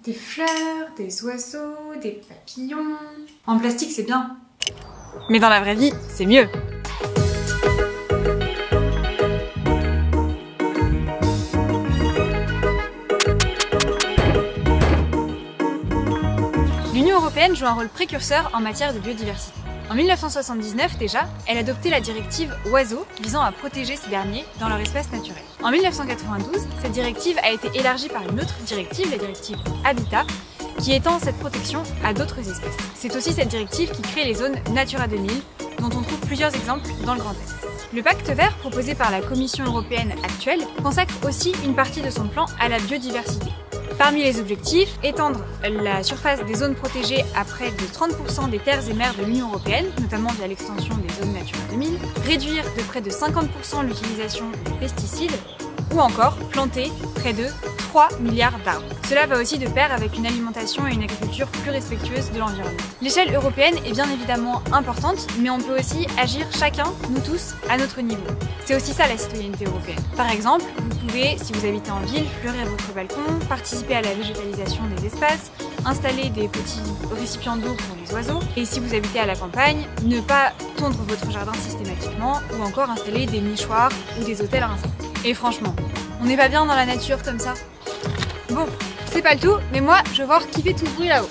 Des fleurs, des oiseaux, des papillons... En plastique, c'est bien. Mais dans la vraie vie, c'est mieux. L'Union européenne joue un rôle précurseur en matière de biodiversité. En 1979 déjà, elle adoptait la directive Oiseaux visant à protéger ces derniers dans leur espace naturel. En 1992, cette directive a été élargie par une autre directive, la directive Habitat, qui étend cette protection à d'autres espèces. C'est aussi cette directive qui crée les zones Natura 2000, dont on trouve plusieurs exemples dans le Grand Est. Le Pacte vert proposé par la Commission européenne actuelle consacre aussi une partie de son plan à la biodiversité. Parmi les objectifs, étendre la surface des zones protégées à près de 30% des terres et mers de l'Union européenne, notamment via l'extension des zones Natura 2000, réduire de près de 50% l'utilisation des pesticides, ou encore planter près de 3 milliards d'arbres. Cela va aussi de pair avec une alimentation et une agriculture plus respectueuses de l'environnement. L'échelle européenne est bien évidemment importante, mais on peut aussi agir chacun, nous tous, à notre niveau. C'est aussi ça la citoyenneté européenne. Par exemple, vous pouvez, si vous habitez en ville, fleurir votre balcon, participer à la végétalisation des espaces, installer des petits récipients d'eau pour les oiseaux, et si vous habitez à la campagne, ne pas tondre votre jardin systématiquement, ou encore installer des nichoirs ou des hôtels à insectes. Et franchement, on n'est pas bien dans la nature comme ça? Bon, c'est pas le tout, mais moi, je vais voir qui fait tout ce bruit là-haut.